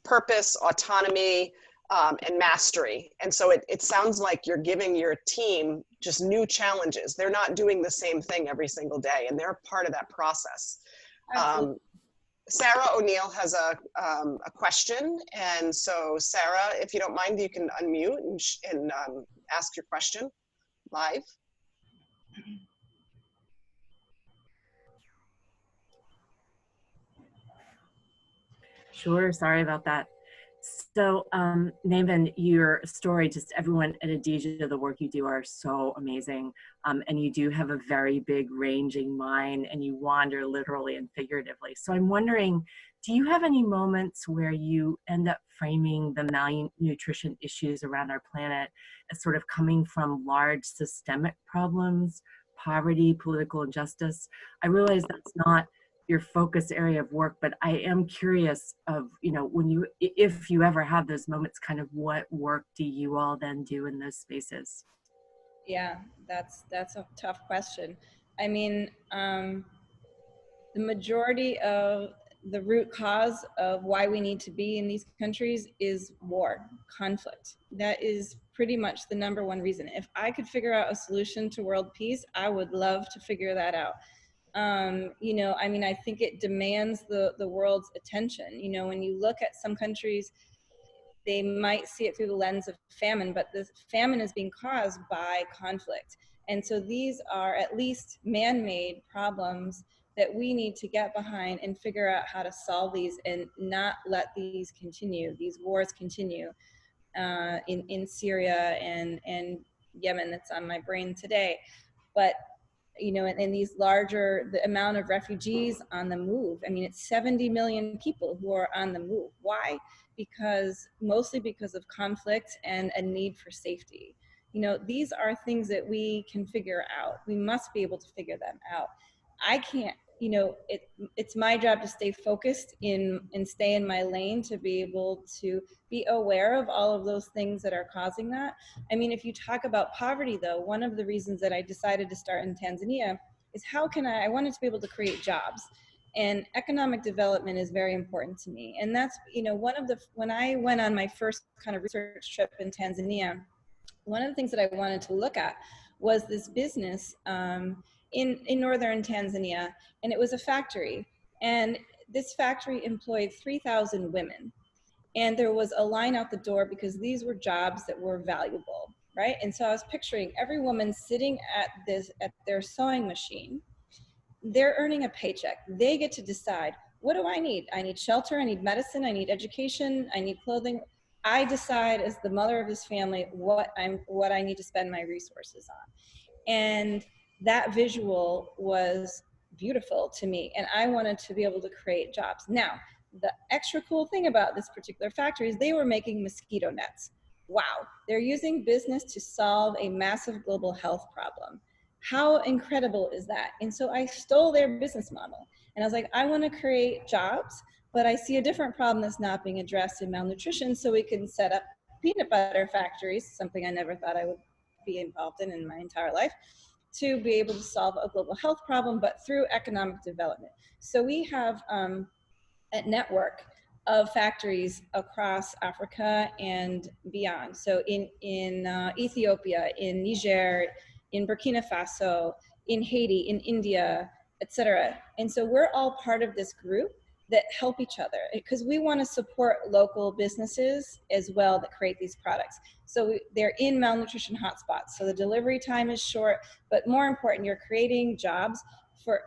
purpose, autonomy, and mastery. And so it sounds like you're giving your team just new challenges. They're not doing the same thing every single day, and they're part of that process. Sarah O'Neill has a question. And so Sarah, if you don't mind, you can unmute and ask your question live. Sure, sorry about that. So Navyn, your story, just everyone at Edesia, the work you do are so amazing. And you do have a very big ranging mind, and you wander literally and figuratively. So I'm wondering, do you have any moments where you end up framing the malnutrition issues around our planet as sort of coming from large systemic problems, poverty, political injustice? I realize that's not your focus area of work, but I am curious of, you know, when you, if you ever have those moments, kind of what work do you all then do in those spaces? Yeah, that's a tough question. I mean, the majority of the root cause of why we need to be in these countries is war, conflict. That is pretty much the number one reason. If I could figure out a solution to world peace, I would love to figure that out. You know, I mean, I think it demands the world's attention. You know, when you look at some countries, they might see it through the lens of famine, but the famine is being caused by conflict. And so these are at least man-made problems that we need to get behind and figure out how to solve these and not let these continue, these wars continue in Syria and Yemen. That's on my brain today. But you know, and these larger, the amount of refugees on the move. I mean, it's 70 million people who are on the move. Why? Because, mostly because of conflict and a need for safety. You know, these are things that we can figure out. We must be able to figure them out. I can't, you know, it's my job to stay focused and stay in my lane to be able to be aware of all of those things that are causing that. I mean, if you talk about poverty though, one of the reasons that I decided to start in Tanzania is how can I wanted to be able to create jobs. And economic development is very important to me. And that's, you know, when I went on my first kind of research trip in Tanzania, one of the things that I wanted to look at was this business in northern Tanzania, and it was a factory. And this factory employed 3,000 women. And there was a line out the door because these were jobs that were valuable, right? And so I was picturing every woman sitting at their sewing machine. They're earning a paycheck. They get to decide, what do I need? I need shelter, I need medicine, I need education, I need clothing. I decide as the mother of this family what I need to spend my resources on. And that visual was beautiful to me. And I wanted to be able to create jobs. Now, the extra cool thing about this particular factory is they were making mosquito nets. Wow, they're using business to solve a massive global health problem. How incredible is that? And so I stole their business model. And I was like, I want to create jobs, but I see a different problem that's not being addressed in malnutrition, so we can set up peanut butter factories, something I never thought I would be involved in my entire life, to be able to solve a global health problem, but through economic development. So we have a network of factories across Africa and beyond. So in Ethiopia, in Niger, in Burkina Faso, in Haiti, in India, etc. And so we're all part of this group that help each other, because we want to support local businesses as well that create these products. So they're in malnutrition hotspots. So the delivery time is short, but more important, you're creating jobs for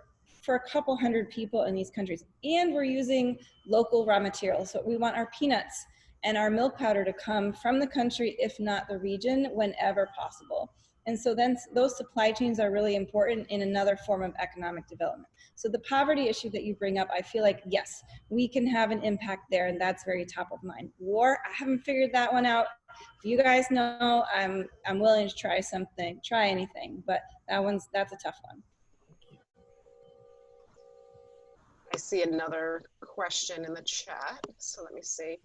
a couple hundred people in these countries. And we're using local raw materials. So we want our peanuts and our milk powder to come from the country, if not the region, whenever possible. And so then those supply chains are really important in another form of economic development. So the poverty issue that you bring up, I feel like, yes, we can have an impact there, and that's very top of mind. War, I haven't figured that one out. If you guys know, I'm willing to try something, try anything, but that's a tough one. I see another question in the chat, so let me see.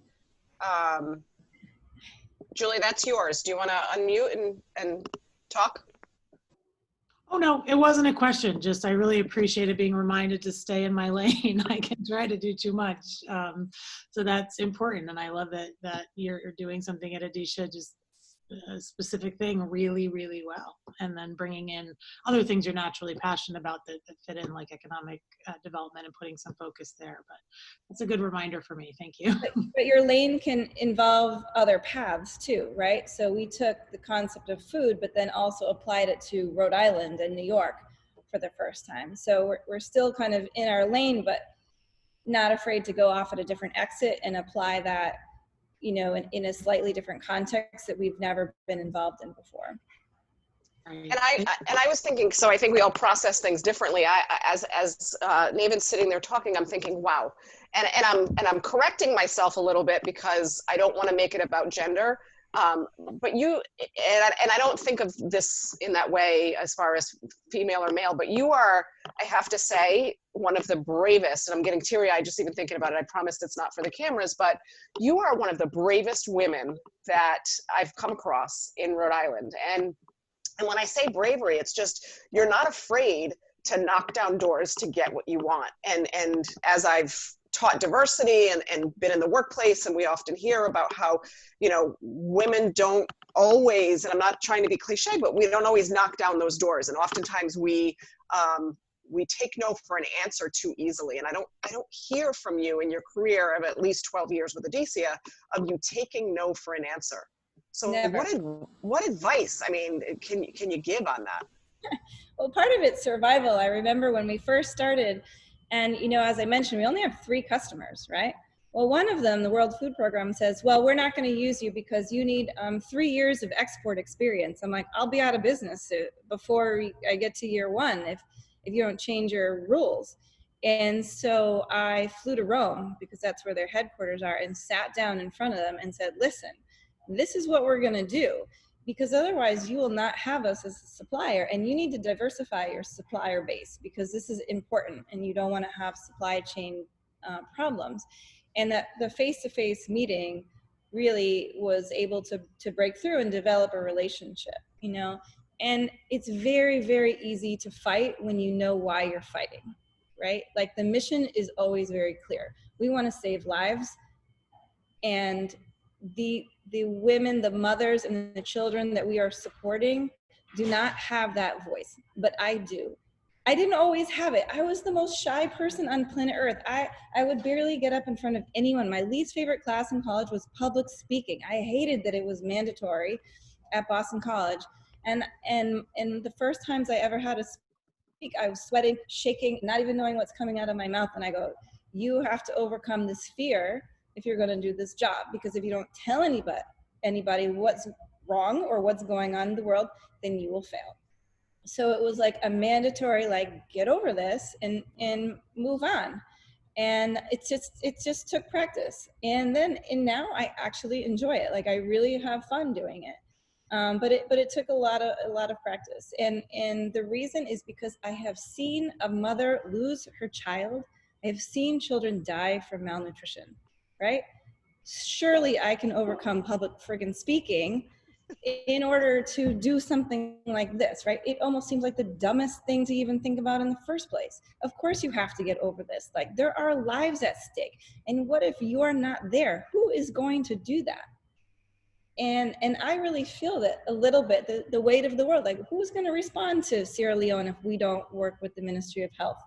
Julie, that's yours. Do you want to unmute and talk? Oh, no, it wasn't a question. Just I really appreciated being reminded to stay in my lane. I can try to do too much. So that's important. And I love that you're doing something at Edesia, just a specific thing really, really well. And then bringing in other things you're naturally passionate about that fit in, like economic development, and putting some focus there. But that's a good reminder for me. Thank you. But your lane can involve other paths too, right? So we took the concept of food, but then also applied it to Rhode Island and New York for the first time. So we're still kind of in our lane, but not afraid to go off at a different exit and apply that, you know, in a slightly different context that we've never been involved in before. And I was thinking, so I think we all process things differently. As Navyn's sitting there talking, I'm thinking, wow. And I'm correcting myself a little bit because I don't want to make it about gender. But you, and I don't think of this in that way as far as female or male, but you are, I have to say, one of the bravest, and I'm getting teary-eyed just even thinking about it. I promise it's not for the cameras, but you are one of the bravest women that I've come across in Rhode Island. And when I say bravery, it's just, you're not afraid to knock down doors to get what you want. And as I've taught diversity and been in the workplace, and we often hear about how, you know, women don't always, and I'm not trying to be cliche, but we don't always knock down those doors. And oftentimes we take no for an answer too easily. And I don't hear from you in your career of at least 12 years with Edesia of you taking no for an answer. So what advice, I mean, can you give on that? Well, part of it's survival. I remember when we first started, and, you know, as I mentioned, we only have 3 customers, right? Well, one of them, the World Food Program, says, well, we're not going to use you because you need 3 years of export experience. I'm like, I'll be out of business before I get to year 1 if you don't change your rules. And so I flew to Rome, because that's where their headquarters are, and sat down in front of them and said, listen, this is what we're going to do, because otherwise you will not have us as a supplier, and you need to diversify your supplier base, because this is important and you don't want to have supply chain problems. And that the face-to-face meeting really was able to break through and develop a relationship, you know. And it's very, very easy to fight when you know why you're fighting, right? Like, the mission is always very clear. We want to save lives, and the women, the mothers, and the children that we are supporting do not have that voice, but I do. I didn't always have it. I was the most shy person on planet Earth. I would barely get up in front of anyone. My least favorite class in college was public speaking. I hated that it was mandatory at Boston College. And the first times I ever had to speak, I was sweating, shaking, not even knowing what's coming out of my mouth. And I go, you have to overcome this fear if you're going to do this job, because if you don't tell anybody what's wrong or what's going on in the world, then you will fail. So it was like a mandatory, like, get over this and move on. And it just took practice. And now I actually enjoy it. Like, I really have fun doing it. But it took a lot of practice. And the reason is because I have seen a mother lose her child. I have seen children die from malnutrition, right? Surely I can overcome public friggin' speaking in order to do something like this, right? It almost seems like the dumbest thing to even think about in the first place. Of course you have to get over this. Like, there are lives at stake. And what if you are not there? Who is going to do that? And I really feel that a little bit, the weight of the world. Like, who's going to respond to Sierra Leone if we don't work with the Ministry of Health?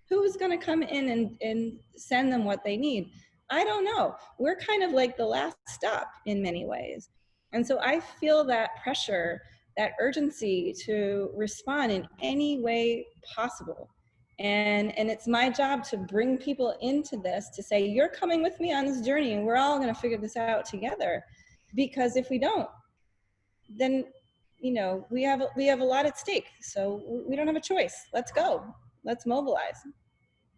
Who's going to come in and send them what they need? I don't know. We're kind of like the last stop in many ways. And so I feel that pressure, that urgency to respond in any way possible. And it's my job to bring people into this, to say, you're coming with me on this journey, and we're all going to figure this out together. Because if we don't, then, you know, we have a lot at stake. So we don't have a choice. Let's go. Let's mobilize.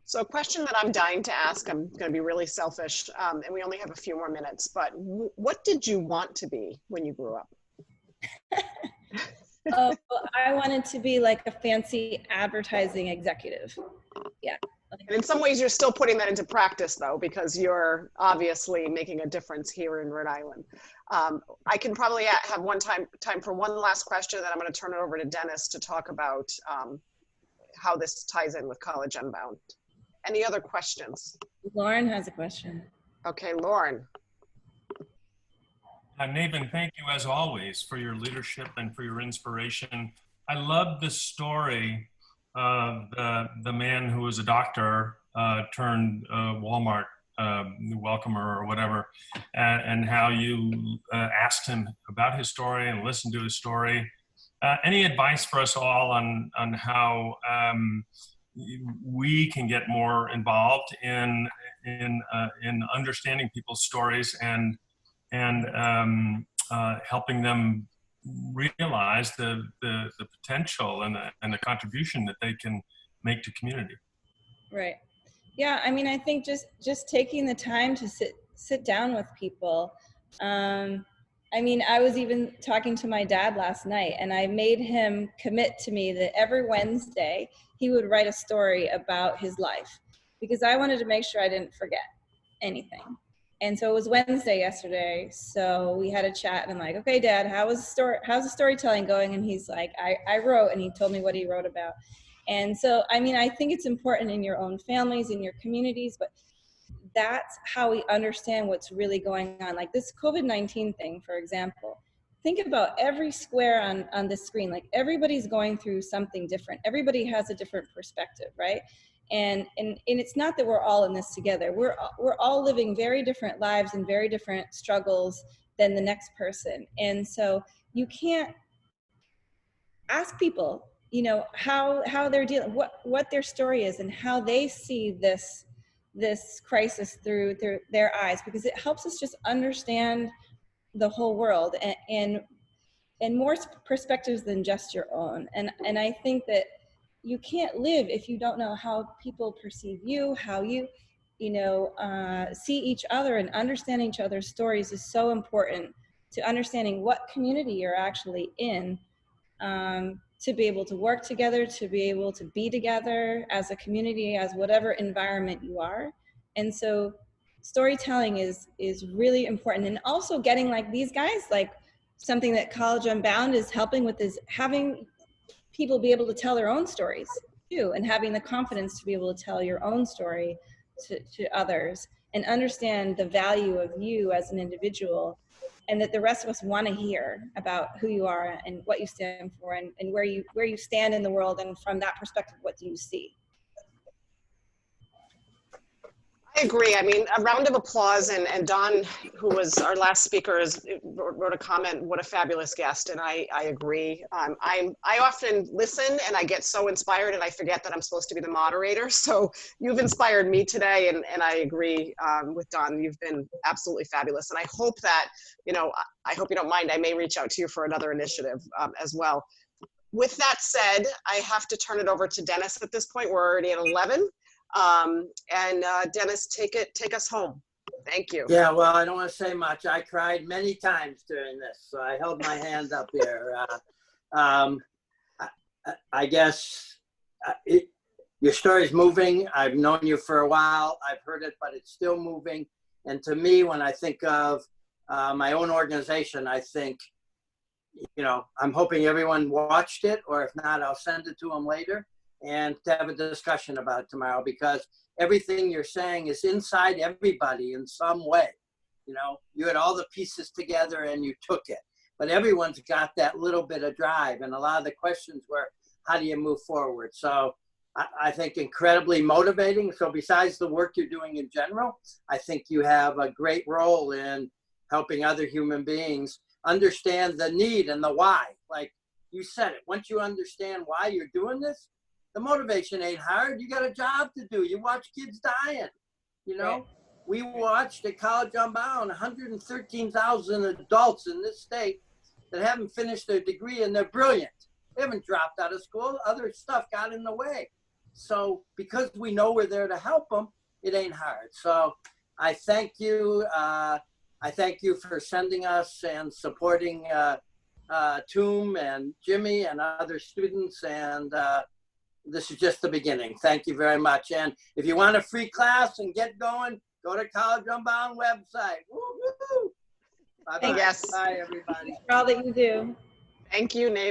So a question that I'm dying to ask, I'm going to be really selfish, and we only have a few more minutes, but what did you want to be when you grew up? Oh, I wanted to be like a fancy advertising executive. Yeah. And in some ways, you're still putting that into practice, though, because you're obviously making a difference here in Rhode Island. I can probably have time for one last question, then I'm going to turn it over to Dennis to talk about how this ties in with College Unbound. Any other questions? Lauren has a question. Okay, Lauren. Navyn, thank you as always for your leadership and for your inspiration. I love the story of the man who was a doctor turned Walmart welcomer or whatever, and how you asked him about his story and listened to his story. Any advice for us all on how we can get more involved in understanding people's stories and helping them realize the potential and the contribution that they can make to community. Right. Yeah. I mean, I think just taking the time to sit down with people, I mean, I was even talking to my dad last night, and I made him commit to me that every Wednesday he would write a story about his life, because I wanted to make sure I didn't forget anything. And so it was Wednesday yesterday, so we had a chat, and I'm like, okay, Dad, how's the storytelling going? And he's like, I wrote, and he told me what he wrote about. And so, I mean, I think it's important in your own families, in your communities, but that's how we understand what's really going on. Like this COVID-19 thing, for example, think about every square on the screen. Like everybody's going through something different. Everybody has a different perspective, right? And it's not that we're all in this together. We're all living very different lives and very different struggles than the next person. And so you can't ask people, you know, how they're dealing, what their story is, and how they see this crisis through their eyes, because it helps us just understand the whole world and more perspectives than just your own. And I think that you can't live if you don't know how people perceive you, how you see each other, and understanding each other's stories is so important to understanding what community you're actually in, to be able to work together, to be able to be together as a community, as whatever environment you are. And so storytelling is really important. And also getting like these guys, like something that College Unbound is helping with is having people be able to tell their own stories too, and having the confidence to be able to tell your own story to others, and understand the value of you as an individual, and that the rest of us want to hear about who you are and what you stand for, and where you stand in the world, and from that perspective, what do you see? I agree. I mean, a round of applause, and Don, who was our last speaker, wrote a comment, what a fabulous guest, and I agree. I often listen and I get so inspired and I forget that I'm supposed to be the moderator, so you've inspired me today, and I agree with Don. You've been absolutely fabulous, and I hope that, I hope you don't mind, I may reach out to you for another initiative as well. With that said, I have to turn it over to Dennis at this point. We're already at 11. Dennis, take us home. Thank you. Yeah, well, I don't want to say much. I cried many times during this, so I held my hand up here. I guess your story's moving. I've known you for a while. I've heard it, but it's still moving. And to me, when I think of my own organization, I think, I'm hoping everyone watched it, or if not, I'll send it to them later, and to have a discussion about it tomorrow, because everything you're saying is inside everybody in some way. You had all the pieces together and you took it, but everyone's got that little bit of drive, and a lot of the questions were, how do you move forward? So I think incredibly motivating. So besides the work you're doing in general, I think you have a great role in helping other human beings understand the need and the why. Like you said it, once you understand why you're doing this, the motivation ain't hard. You got a job to do. You watch kids dying. Right. We watched at College Unbound 113,000 adults in this state that haven't finished their degree, and they're brilliant. They haven't dropped out of school. Other stuff got in the way. So because we know we're there to help them, it ain't hard. So I thank you. I thank you for sending us and supporting Toom and Jimmy and other students, and this is just the beginning. Thank you very much. And if you want a free class and get going, go to College Unbound website. Woo-hoo! Bye-bye. Yes. Bye, everybody. For all that you do. Thank you, Navyn.